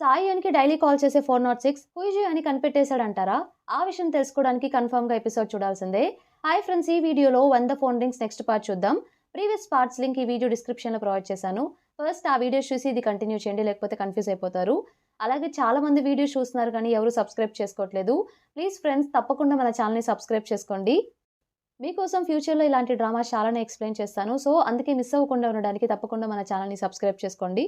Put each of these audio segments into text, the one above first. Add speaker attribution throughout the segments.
Speaker 1: సాయియాన్‌కి daily call చేసే 406 హుయిజీ అని కనిపెట్టేసాడంటారా? ఆ విషయం తెలుసుకోవడానికి కన్ఫర్మ్‌గా ఎపిసోడ్ చూడాల్సిందే. హాయ్ ఫ్రెండ్స్, ఈ వీడియోలో 100 ఫోన్ రింగ్స్ నెక్స్ట్ పార్ట్ చూద్దాం. ప్రీవియస్ పార్ట్స్ లింక్ ఈ వీడియో డిస్క్రిప్షన్‌లో ప్రొవైడ్ చేశాను. ఫస్ట్ ఆ వీడియోస్ చూసి ఇది కంటిన్యూ చేయండి, లేకపోతే కన్‌ఫ్యూజ్ అయిపోతారు. అలాగే చాలా మంది వీడియోస్ చూస్తున్నారు కానీ ఎవరు సబ్స్క్రైబ్ చేసుకోవట్లేదు. ప్లీజ్ ఫ్రెండ్స్, తప్పకుండా మన ఛానల్‌ని సబ్స్క్రైబ్ చేసుకోండి. మీకోసం ఫ్యూచర్‌లో ఇలాంటి డ్రామాస్ చాలానే ఎక్స్‌ప్లెయిన్ చేస్తాను. సో అందుకే మిస్ అవ్వకుండా ఉండడానికి తప్పకుండా మన ఛానల్‌ని సబ్స్క్రైబ్ చేసుకోండి.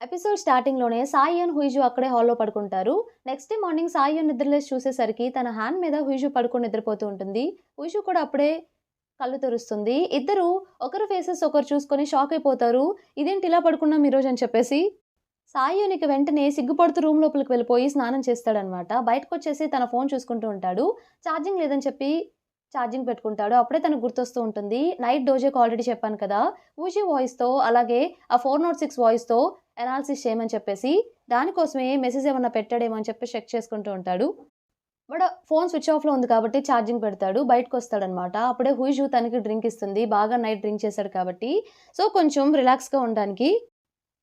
Speaker 1: ఎపిసోడ్ స్టార్టింగ్‌లోనే సాయియాన్, హుయిజు అక్కడే హాల్‌లో పడుకుంటారు. నెక్స్ట్ డే మార్నింగ్ సాయియాన్ నిద్రలేసి చూసేసరికి తన హ్యాండ్ మీద హుయిజు పడుకొని నిద్రపోతూ ఉంటుంది. హుయిజు కూడా అప్పుడే కళ్ళు తెరుస్తుంది. ఇద్దరు ఒకరి ఫేసెస్ ఒకరు చూసుకొని షాక్ అయిపోతారు. ఇదేంటి ఇలా పడుకున్నాం ఈరోజు అని చెప్పేసి. సాయియాన్‌కి వెంటనే సిగ్గుపడుతూ రూమ్ లోపలికి వెళ్ళిపోయి స్నానం చేస్తాడనమాట. బయటకొచ్చేసి తన ఫోన్ చూసుకుంటూ ఉంటాడు. ఛార్జింగ్ లేదని చెప్పి ఛార్జింగ్ పెట్టుకుంటాడు. అప్పుడే తనకు గుర్తొస్తూ ఉంటుంది. నైట్ డోజేకి ఆల్రెడీ చెప్పాను కదా! ఊజీ వాయిస్‌తో అలాగే ఆ 406 వాయిస్‌తో అనాలిసిస్ చేయమని చెప్పేసి, దానికోసమే మెసేజ్ ఏమన్నా పెట్టాడేమో అని చెప్పి చెక్ చేసుకుంటూ ఉంటాడు. బట్ ఫోన్ స్విచ్ ఆఫ్‌లో ఉంది కాబట్టి ఛార్జింగ్ పెడతాడు. బయటకొస్తాడనమాట. అప్పుడే హుయిజు తనకి డ్రింక్ ఇస్తుంది. బాగా నైట్ డ్రింక్ చేశాడు కాబట్టి. సో, కొంచెం రిలాక్స్‌గా ఉండడానికి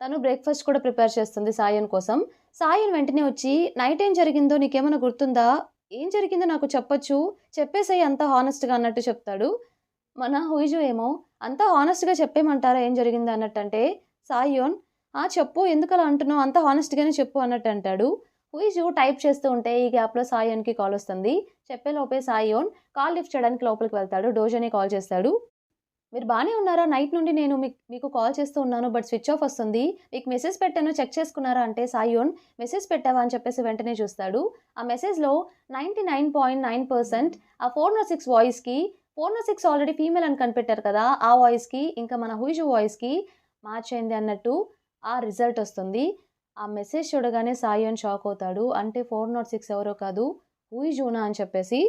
Speaker 1: తను బ్రేక్‌ఫాస్ట్ కూడా ప్రిపేర్ చేస్తుంది సాయన్ కోసం. సాయన్ వెంటనే వచ్చి, "నైట్ ఏం జరిగిందో నీకేమైనా గుర్తుందా? ఏం జరిగిందో నాకు చెప్పొచ్చు. చెప్పేసేయ్ అంతా హానెస్ట్‌గా" అన్నట్టు చెప్తాడు. మన హుయిజు ఏమో, "అంతా హానెస్ట్‌గా చెప్పేయమంటారా ఏం జరిగిందో" అన్నట్టంటే, సాయియోన్, "ఆ! చెప్పు, ఎందుకలా అంటున్నావు? అంతా హానెస్ట్‌గానే చెప్పు" అన్నట్టు అంటాడు. హుయిజు టైప్ చేస్తూ ఉంటే ఈ గ్యాప్‌లో సాయియోన్‌కి కాలొస్తుంది. చెప్పేలోపే సాయియోన్ కాల్ లిఫ్ట్ చేయడానికి లోపలికి వెళ్తాడు. డోజోనే కాల్ చేస్తాడు. "మీరు బానే ఉన్నారా? నైట్ నుండి నేను మీకు కాల్ చేస్తూ ఉన్నాను. బట్ స్విచ్ ఆఫ్ వస్తుంది. మీకు మెసేజ్ పెట్టాను, చెక్ చేసుకున్నారా?" అంటే సాయియోన్, "మెసేజ్ పెట్టావా?" అని చెప్పేసి వెంటనే చూస్తాడు. ఆ మెసేజ్‌లో 99.9% ఆ 406 వాయిస్‌కి, 406 ఆల్రెడీ ఫీమేల్ అని కనిపెట్టారు కదా! ఆ వాయిస్‌కి ఇంకా మన హుయిజు వాయిస్‌కి మ్యాచ్ అయింది అన్నట్టు ఆ రిజల్ట్ వస్తుంది. ఆ మెసేజ్ చూడగానే సాయియోన్ షాక్ అవుతాడు. అంటే 406 ఎవరో కాదు, హుయిజునా అని చెప్పేసి.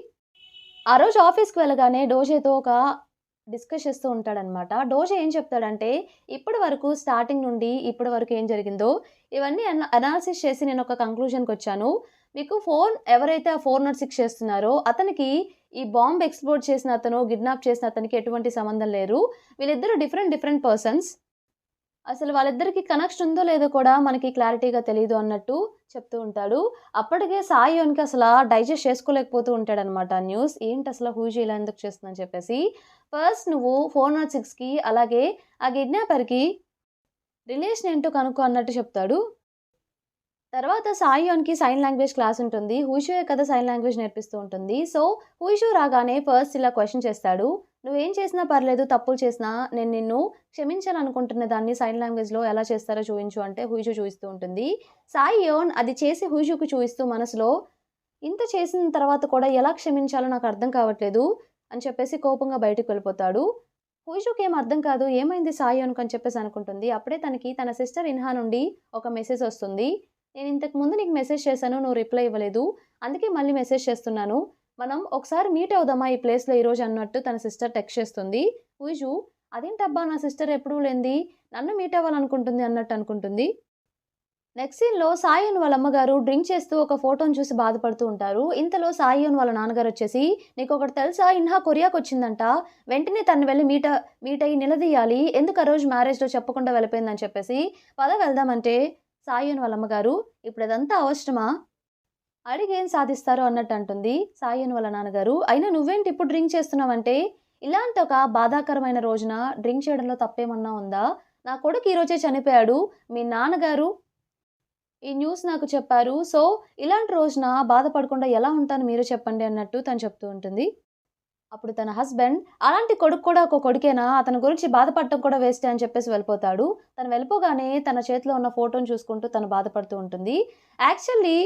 Speaker 1: ఆ రోజు ఆఫీస్‌కి వెళ్ళగానే డోజేతో ఒక డిస్కస్ చేస్తూ ఉంటాడనమాట. డోజే ఏం చెప్తాడంటే, ఇప్పటి వరకు స్టార్టింగ్ నుండి ఇప్పటి వరకు ఏం జరిగిందో ఇవన్నీ అనాలిసిస్ చేసి నేనొక కంక్లూజన్‌కొచ్చాను. మీకు ఫోన్ ఎవరైతే ఆ 406 చేస్తున్నారో అతనికి ఈ బాంబ్ ఎక్స్‌ప్లోడ్ చేసిన అతను, కిడ్నాప్ చేసిన అతనికి ఎటువంటి సంబంధం లేరు. వీళ్ళిద్దరూ డిఫరెంట్ పర్సన్స్. అసలు వాళ్ళిద్దరికీ కనెక్షన్ ఉందో లేదో కూడా మనకి క్లారిటీగా తెలీదు అన్నట్టు చెప్తూ ఉంటాడు. అప్పటికే సాయియోన్‌కి అసల డైజెస్ట్ చేసుకోలేకపోతూ ఉంటాడనమాట ఆ న్యూస్. ఏంటసల హుయిజు ఇలా ఎందుకు చేస్తుందని చెప్పేసి. ఫస్ట్ నువ్వు 406కి అలాగే ఆ కిడ్నాపర్‌కి రిలేషన్ ఏంటో కనుక్కో అన్నట్టు చెప్తాడు. తర్వాత సాయియాన్‌కి సైన్ లాంగ్వేజ్ క్లాస్ ఉంటుంది. హుయిషుయే కదా సైన్ లాంగ్వేజ్ నేర్పిస్తూ ఉంటుంది. సో, హుయిషు రాగానే ఫస్ట్ ఇలా క్వెషన్ చేస్తాడు. "నువ్వేం చేసినా పర్లేదు, తప్పులు చేసినా నేను నిన్ను క్షమించాలనుకుంటున్న దాన్ని సైన్ లాంగ్వేజ్‌లో ఎలా చేస్తారో చూయించు" అంటే హుయిషు చూయిస్తూ ఉంటుంది. సాయియోన్ అది చేసి హుయిషుకి చూయిస్తూ మనసులో, "ఇంత చేసిన తర్వాత కూడా ఎలా క్షమించాలో నాకు అర్థం కావట్లేదు" అని చెప్పేసి కోపంగా బయటికి వెళ్ళిపోతాడు. హుయిషుకేం అర్థం కాదు. ఏమైంది సాయియోన్‌కి అని చెప్పేసి అనుకుంటుంది. అప్పుడే తనకి తన సిస్టర్ ఇన్హా నుండి ఒక మెసేజ్ వస్తుంది. "నేను ఇంతకు ముందు నీకు మెసేజ్ చేశాను. నువ్వు రిప్లై ఇవ్వలేదు. అందుకే మళ్ళీ మెసేజ్ చేస్తున్నాను. మనం ఒకసారి మీట్ అవుదామా ఈ ప్లేస్‌లో ఈరోజు" అన్నట్టు తన సిస్టర్ టెక్స్ట్ చేస్తుంది. హుయిషు, "అదేంటబ్బా, నా సిస్టర్ ఎప్పుడూ లేనిది నన్ను మీట్ అవ్వాలనుకుంటుంది" అన్నట్టు అనుకుంటుంది. నెక్స్ట్ సీన్‌లో సాయియోన్ వాళ్ళ అమ్మగారు డ్రింక్ చేస్తూ ఒక ఫోటోని చూసి బాధపడుతూ ఉంటారు. ఇంతలో సాయియోన్ వాళ్ళ నాన్నగారొచ్చేసి, "నీకొకటి తెలుసా? ఇన్హా కొరియాకొచ్చిందంట. వెంటనే తనని వెళ్లి మీట్ అయ్యి నిలదీయాలి. ఎందుకు ఆ రోజు మ్యారేజ్‌లో చెప్పకుండా వెళ్ళిపోయిందని" చెప్పేసి, "పద వెళ్దామంటే" సాయియోన్ వాళ్ళ అమ్మగారు, "ఇప్పుడదంతా అవసరమా? అడిగి ఏం సాధిస్తారు" అన్నట్టు అంటుంది సాయియోన్ వాళ్ళ నాన్నగారు. "అయినా నువ్వేంటి ఇప్పుడు డ్రింక్ చేస్తున్నావంటే, ఇలాంటి ఒక బాధాకరమైన రోజున డ్రింక్ చేయడంలో తప్పేమన్నా ఉందా? నా కొడుకు ఈరోజే చనిపోయాడు. మీ నాన్నగారు ఈ న్యూస్ నాకు చెప్పారు. సో, ఇలాంటి రోజున బాధపడకుండా ఎలా ఉంటాను మీరే చెప్పండి" అన్నట్టు తను చెప్తూ ఉంటుంది. అప్పుడు తన హస్బెండ్, "అలాంటి కొడుకు కూడా ఒక కొడుకేనా? అతని గురించి బాధపడటం కూడా వేస్టే" అని చెప్పేసి వెళ్ళిపోతాడు. తను వెళ్ళిపోగానే తన చేతిలో ఉన్న ఫోటోని చూసుకుంటూ తను బాధపడుతూ ఉంటుంది. యాక్చువల్లీ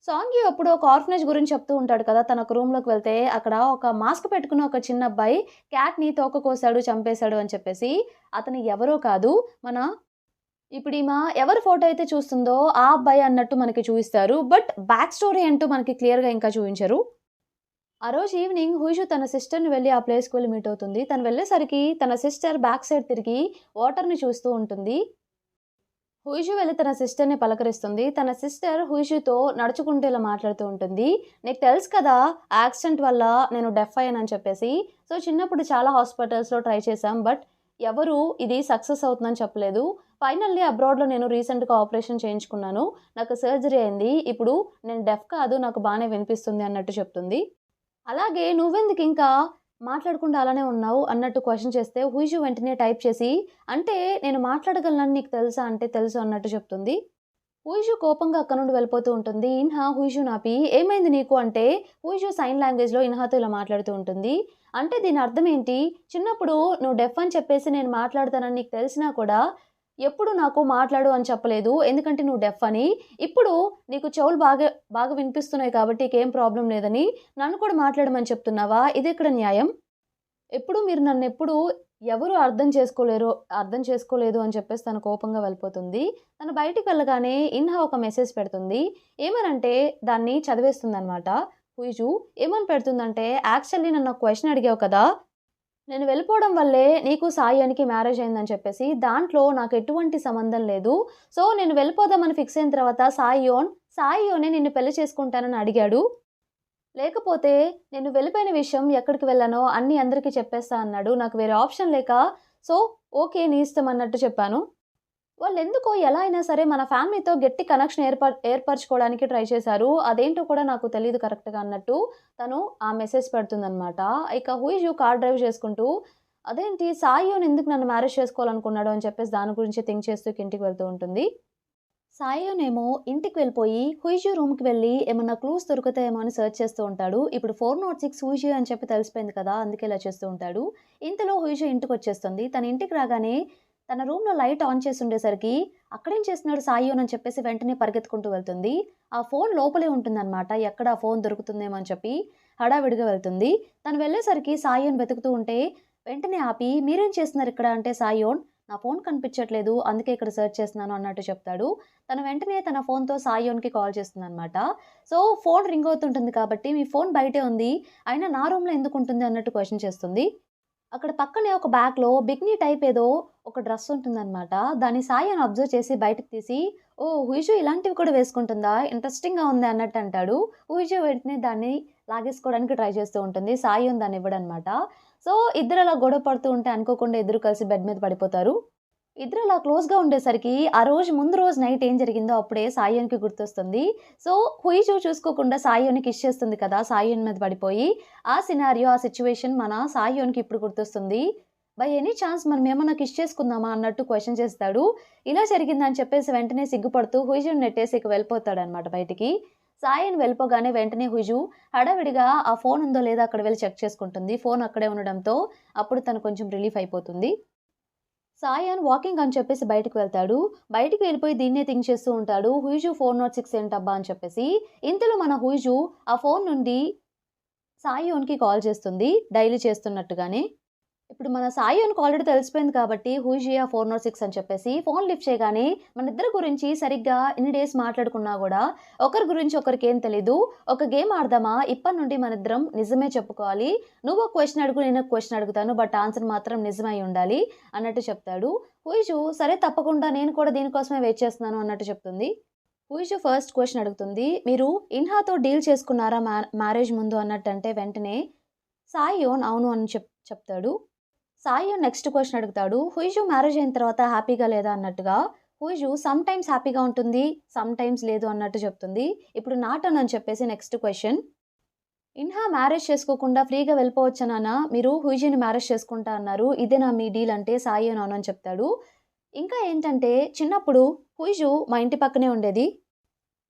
Speaker 1: సాంగ్యూ అప్పుడు ఒక ఆర్ఫనేజ్ గురించి చెప్తూ ఉంటాడు కదా! తను ఒక రూమ్‌లోకి వెళ్తే అక్కడ ఒక మాస్క్ పెట్టుకున్న ఒక చిన్న అబ్బాయి క్యాట్‌ని తోక కోసాడు, చంపేశాడు అని చెప్పేసి. అతను ఎవరో కాదు, మన ఇప్పుడీమ ఎవరి ఫోటో అయితే చూస్తుందో ఆ అబ్బాయే అన్నట్టు మనకి చూయిస్తారు. బట్ బ్యాక్ స్టోరీ ఏంటో మనకి క్లియర్‌గా ఇంకా చూయించరు. ఆ రోజు ఈవినింగ్ హుయిషు తన సిస్టర్‌ని వెళ్లి ఆ ప్లేస్‌కి వెళ్లి మీట్ అవుతుంది. తను వెళ్ళేసరికి తన సిస్టర్ బ్యాక్ సైడ్ తిరిగి వాటర్‌ని చూస్తూ ఉంటుంది. హుయిషు వెళ్లి తన సిస్టర్‌ని పలకరిస్తుంది. తన సిస్టర్ హుయిషుతో నడుచుకుంటూ ఇలా మాట్లాడుతూ ఉంటుంది. "నీకు తెలుసు కదా! యాక్సిడెంట్ వల్ల నేను డెఫ్ అయ్యానని చెప్పేసి. సో, చిన్నప్పుడు చాలా హాస్పిటల్స్‌లో ట్రై చేశాం. బట్ ఎవరు ఇది సక్సెస్ అవుతుందని చెప్పలేదు. ఫైనల్లీ అబ్రాడ్లో నేను రీసెంట్గా ఆపరేషన్ చేయించుకున్నాను, నాకు సర్జరీ అయింది, ఇప్పుడు నేను డెఫ్ కాదు, నాకు బాగానే వినిపిస్తుంది అన్నట్టు చెప్తుంది. అలాగే నువ్వెందుకు ఇంకా మాట్లాడకుండా అలానే ఉన్నావు అన్నట్టు క్వశ్చన్ చేస్తే హుయిజు వెంటనే టైప్ చేసి, అంటే నేను మాట్లాడగలనని నీకు తెలుసా అంటే తెలుసు అన్నట్టు చెప్తుంది. హుయిజు కోపంగా అక్కడ నుండి వెళ్ళిపోతూ ఉంటుంది. ఇన్హా హుయిజుని ఆపి ఏమైంది నీకు అంటే హుయిజు సైన్ లాంగ్వేజ్లో ఇన్హాతో ఇలా మాట్లాడుతూ ఉంటుంది. అంటే దీని అర్థం ఏంటి, చిన్నప్పుడు నువ్వు డెఫ్ అని చెప్పేసి నేను మాట్లాడతానని నీకు తెలిసినా కూడా ఎప్పుడు నాకు మాట్లాడు అని చెప్పలేదు, ఎందుకంటే నువ్వు డెఫ్ అని. ఇప్పుడు నీకు చెవులు బాగా బాగా వినిపిస్తున్నాయి కాబట్టి నీకేం ప్రాబ్లం లేదని నన్ను కూడా మాట్లాడమని చెప్తున్నావా, ఇది ఎక్కడ న్యాయం? ఎప్పుడు మీరు నన్నెప్పుడు ఎవరు అర్థం చేసుకోలేదు అని చెప్పేసి తను కోపంగా వెళ్ళిపోతుంది. తను బయటికి వెళ్ళగానే ఇన్హా ఒక మెసేజ్ పెడుతుంది. ఏమనంటే దాన్ని చదివేస్తుందనమాట. హుయిజు ఏమని పెడుతుందంటే, యాక్చువల్లీ నన్ను ఒక క్వెషన్ అడిగావు కదా, నేను వెళ్ళిపోవడం వల్లే నీకు సాయానికి మ్యారేజ్ అయిందని చెప్పేసి, దాంట్లో నాకు ఎటువంటి సంబంధం లేదు. సో నేను వెళ్ళిపోదామని ఫిక్స్ అయిన తర్వాత సాయియోనే నిన్ను పెళ్లి చేసుకుంటానని అడిగాడు. లేకపోతే నేను వెళ్ళిపోయిన విషయం ఎక్కడికి వెళ్ళానో అన్నీ అందరికీ చెప్పేస్తా అన్నాడు. నాకు వేరే ఆప్షన్ లేక సో ఓకే నీ ఇష్టం అన్నట్టు చెప్పాను. వాళ్ళెందుకో ఎలా అయినా సరే మన ఫ్యామిలీతో గట్టి కనెక్షన్ ఏర్పరచుకోవడానికి ట్రై చేశారు. అదేంటో కూడా నాకు తెలీదు కరెక్ట్‌గా అన్నట్టు తను ఆ మెసేజ్ పెడుతుందనమాట. ఇక హుయిజు కార్ డ్రైవ్ చేసుకుంటూ అదేంటి సాయియోన్ ఎందుకు నన్ను మ్యారేజ్ చేసుకోవాలనుకున్నాడు అని చెప్పేసి దాని గురించి థింక్ చేస్తూ ఇంటికి వెళ్తూ ఉంటుంది. సాయోనేమో ఇంటికి వెళ్ళిపోయి హుయిజు రూమ్‌కి వెళ్ళి ఏమన్నా క్లూస్ దొరుకుతాయేమో అని సెర్చ్ చేస్తూ ఉంటాడు. ఇప్పుడు 406 హుయిజు అని చెప్పి తెలిసిపోయింది కదా, అందుకే ఇలా చేస్తూ ఉంటాడు. ఇంతలో హుయిజు ఇంటికొచ్చేస్తుంది. తన ఇంటికి రాగానే తన రూమ్‌లో లైట్ ఆన్ చేసి ఉండేసరికి అక్కడేం చేస్తున్నాడు సాయియోన్ అని చెప్పేసి వెంటనే పరిగెత్తుకుంటూ వెళ్తుంది. ఆ ఫోన్ లోపలే ఉంటుందన్నమాట. ఎక్కడ ఆ ఫోన్ దొరుకుతుందేమో అని చెప్పి హడావిడిగా వెళ్తుంది. తను వెళ్ళేసరికి సాయియోన్ వెతుకుతూ ఉంటే వెంటనే ఆపి మీరేం చేస్తున్నారు ఇక్కడ అంటే సాయియోన్ నా ఫోన్ కనిపించట్లేదు, అందుకే ఇక్కడ సెర్చ్ చేస్తున్నాను అన్నట్టు చెప్తాడు. తను వెంటనే తన ఫోన్‌తో సాయియోన్‌కి కాల్ చేస్తుందనమాట. సో ఫోన్ రింగ్ అవుతుంటుంది కాబట్టి మీ ఫోన్ బయటే ఉంది, అయినా నా రూమ్‌లో ఎందుకుంటుంది అన్నట్టు క్వెషన్ చేస్తుంది. అక్కడ పక్కనే ఒక బ్యాగ్‌లో బికినీ టైప్ ఏదో ఒక డ్రెస్ ఉంటుందనమాట. దాన్ని సాయియాన్ అబ్జర్వ్ చేసి బయటకి తీసి, ఓహ్! హుయిజు ఇలాంటివి కూడా వేసుకుంటుందా? ఇంట్రెస్టింగ్‌గా ఉంది అన్నట్టు అంటాడు. హుయిజు వెంటనే దాన్ని లాగేసుకోవడానికి ట్రై చేస్తూ ఉంటుంది. సాయియాన్ దాన్ని ఇవ్వడనమాట. సో ఇద్దరు అలా గొడవ పడుతూ ఉంటే అనుకోకుండా ఇద్దరు కలిసి బెడ్ మీద పడిపోతారు. ఇద్దరు అలా క్లోజ్‌గా ఉండేసరికి ఆ రోజు ముందు రోజు నైట్ ఏం జరిగిందో అప్పుడే సాయియాన్‌కి గుర్తొస్తుంది. సో హుయిజు చూసుకోకుండా సాయియాన్‌ని కిస్ చేస్తుంది కదా, సాయియాన్ మీద పడిపోయి. ఆ సినారియో, ఆ సిట్యుయేషన్ మన సాయియాన్‌కి ఇప్పుడు గుర్తొస్తుంది. బై ఎనీ ఛాన్స్ మనం ఏమన్నా కిస్ చేసుకుందామా అన్నట్టు క్వెషన్ చేస్తాడు. ఇలా జరిగిందని చెప్పేసి వెంటనే సిగ్గుపడుతూ హుయిజుని నెట్టేసి ఇక వెళ్ళిపోతాడనమాట బయటికి. సాయియాన్ వెళ్ళిపోగానే వెంటనే హుయిజు హడావిడిగా ఆ ఫోన్ ఉందో లేదో అక్కడ వెళ్లి చెక్ చేసుకుంటుంది. ఫోన్ అక్కడే ఉండడంతో అప్పుడు తను కొంచెం రిలీఫ్ అయిపోతుంది. సాయాన్ వాకింగ్ అని చెప్పేసి బయటకు వెళ్తాడు. బయటికి వెళ్ళిపోయి దీన్నే థింక్ చేస్తూ ఉంటాడు. హుయిజు 406 ఏంటబ్బా అని చెప్పేసి. ఇంతలో మన హుయిజు ఆ ఫోన్ నుండి సాయియోన్‌కి కాల్ చేస్తుంది డైలీ చేస్తున్నట్టుగానే. ఇప్పుడు మన సాయియోన్‌కి ఆల్రెడీ తెలిసిపోయింది కాబట్టి హుయిజియా 406 అని చెప్పేసి ఫోన్ లిఫ్ట్ చేయగానే మనిద్దరి గురించి సరిగ్గా ఇన్ని డేస్ మాట్లాడుకున్నా గూడా ఒకరి గురించి ఒకరికేం తెలీదు. ఒక గేమ్ ఆడదామా? ఇప్పటి నుండి మనిద్దరం నిజమే చెప్పుకోవాలి. నువ్వు ఒక క్వెషన్ అడుగు, నేను ఒక క్వెషన్ అడుగుతాను. బట్ ఆన్సర్ మాత్రం నిజమై ఉండాలి అన్నట్టు చెప్తాడు. హుయిజు సరే తప్పకుండా నేను కూడా దీనికోసమే వెయిట్ చేస్తున్నాను అన్నట్టు చెప్తుంది. హుయిజు ఫస్ట్ క్వెషన్ అడుగుతుంది. మీరు ఇన్హాతో డీల్ చేసుకున్నారా మ్యారేజ్ ముందు అన్నట్టంటే వెంటనే సాయియోన్ అవును అని చెప్తాడు. సాయియోన్ నెక్స్ట్ క్వెషన్ అడుగుతాడు. హుయిజు మ్యారేజ్ అయిన తర్వాత హ్యాపీగా లేదా అన్నట్టుగా. హుయిజు సమ్ టైమ్స్ హ్యాపీగా ఉంటుంది, సమ్ టైమ్స్ లేదు అన్నట్టు చెప్తుంది. ఇప్పుడు నా టర్న్ అని చెప్పేసి నెక్స్ట్ క్వెషన్. ఇన్హా మ్యారేజ్ చేసుకోకుండా ఫ్రీగా వెళ్ళిపోవచ్చా నాన్న? మీరు హుయిజుని మ్యారేజ్ చేసుకుంటా అన్నారు. ఇదేనా మీ డీల్ అంటే సాయియోన్ అవును అని చెప్తాడు. ఇంకా ఏంటంటే చిన్నప్పుడు హుయిజు మా ఇంటి పక్కనే ఉండేది.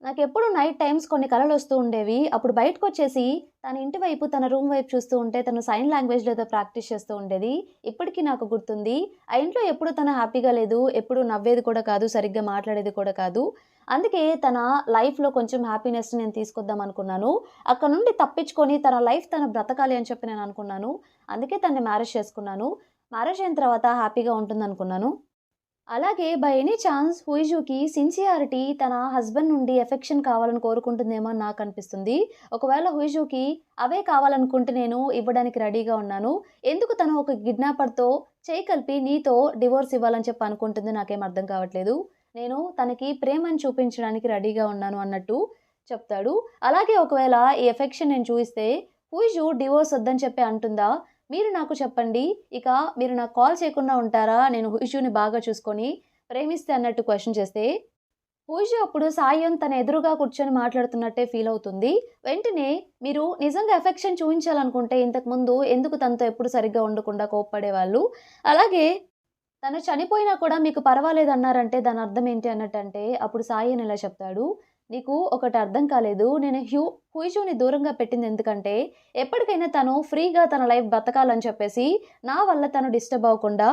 Speaker 1: నాకెప్పుడు నైట్ టైమ్స్ కొన్ని కలలొస్తూ ఉండేవి. అప్పుడు బయటకొచ్చేసి తన ఇంటి వైపు, తన రూమ్ వైపు చూస్తూ ఉంటే తను సైన్ లాంగ్వేజ్‌లో ఏదో ప్రాక్టీస్ చేస్తూ ఉండేది. ఇప్పటికి నాకు గుర్తుంది. ఆ ఇంట్లో ఎప్పుడు తను హ్యాపీగా లేదు. ఎప్పుడు నవ్వేది కూడా కాదు. సరిగ్గా మాట్లాడేది కూడా కాదు. అందుకే తన లైఫ్‌లో కొంచెం హ్యాపీనెస్‌ని నేను తీసుకొద్దాం అనుకున్నాను. అక్కడ నుండి తప్పించుకొని తన లైఫ్ తను బ్రతకాలి అని చెప్పి నేను అనుకున్నాను. అందుకే తనని మ్యారేజ్ చేసుకున్నాను. మ్యారేజ్ అయిన తర్వాత హ్యాపీగా ఉంటుందనుకున్నాను. అలాగే బై ఎనీ ఛాన్స్ హుయిజుకి సిన్సియారిటీ తన హస్బెండ్ నుండి ఎఫెక్షన్ కావాలని కోరుకుంటుందేమో అని నాకనిపిస్తుంది. ఒకవేళ హుయిజుకి అవే కావాలనుకుంటే నేను ఇవ్వడానికి రెడీగా ఉన్నాను. ఎందుకు తను ఒక కిడ్నాపర్‌తో చేయి కలిపి నీతో డివోర్స్ ఇవ్వాలని చెప్పి అనుకుంటుందో నాకేం అర్థం కావట్లేదు. నేను తనకి ప్రేమను చూపించడానికి రెడీగా ఉన్నాను అన్నట్టు చెప్తాడు. అలాగే ఒకవేళ ఈ ఎఫెక్షన్ నేను చూయిస్తే హుయిజు డివోర్స్ వద్దని చెప్పి అంటుందా? మీరు నాకు చెప్పండి. ఇక మీరు నాకు కాల్ చేయకుండా ఉంటారా? నేను ఇష్యూని బాగా చూసుకొని ప్రేమిస్తే అన్నట్టు క్వశ్చన్ చేస్తే పూజ అప్పుడు సాయం తన ఎదురుగా కూర్చొని మాట్లాడుతున్నట్టే ఫీల్ అవుతుంది. వెంటనే మీరు నిజంగా ఎఫెక్షన్ చూయించాలనుకుంటే ఇంతకుముందు ఎందుకు తనతో ఎప్పుడు సరిగ్గా ఉండకుండా కోప్పడేవాళ్ళు? అలాగే తను చనిపోయినా కూడా మీకు పర్వాలేదన్నారంటే దాని అర్థం ఏంటి అన్నట్టంటే, అప్పుడు సాయి అని ఇలా చెప్తాడు. "నీకు ఒకటి అర్థం కాలేదు. నేను హుయిజుని దూరంగా పెట్టింది ఎందుకంటే, ఎప్పటికైనా తను ఫ్రీగా తన లైఫ్ బతకాలని చెప్పేసి, నా వల్ల తను డిస్టర్బ్ అవ్వకుండా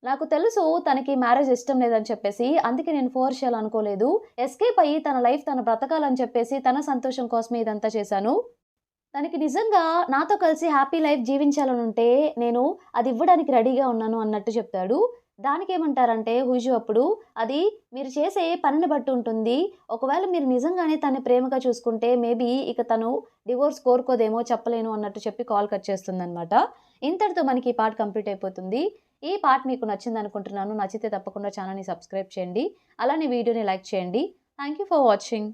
Speaker 1: నాకు తెలుసు తనకి మ్యారేజ్ ఇష్టం లేదని చెప్పేసి, అందుకే నేను ఫోర్స్ చేయాలనుకోలేదు. ఎస్కేప్ అయ్యి తన లైఫ్ తను బ్రతకాలని చెప్పేసి, తన సంతోషం కోసమే ఇదంతా చేశాను. తనకి నిజంగా నాతో కలిసి హ్యాపీ లైఫ్ జీవించాలనుంటే, నేను అది ఇవ్వడానికి రెడీగా ఉన్నాను" అన్నట్టు చెప్తాడు. దానికేమంటారంటే హుయిజు అప్పుడు, "అది మీరు చేసే పనిని బట్టి ఉంటుంది. ఒకవేళ మీరు నిజంగానే తనని ప్రేమగా చూసుకుంటే, మేబీ ఇక తను డివోర్స్ కోరుకోదేమో చెప్పలేను" అన్నట్టు చెప్పి కాల్ కట్ చేస్తుందనమాట. ఇంతటితో మనకి ఈ పార్ట్ కంప్లీట్ అయిపోతుంది. ఈ పార్ట్ మీకు నచ్చిందనుకుంటున్నాను. నచ్చితే తప్పకుండా ఛానెల్‌ని సబ్స్క్రైబ్ చేయండి. అలానే వీడియోని లైక్ చేయండి. Thank you for watching.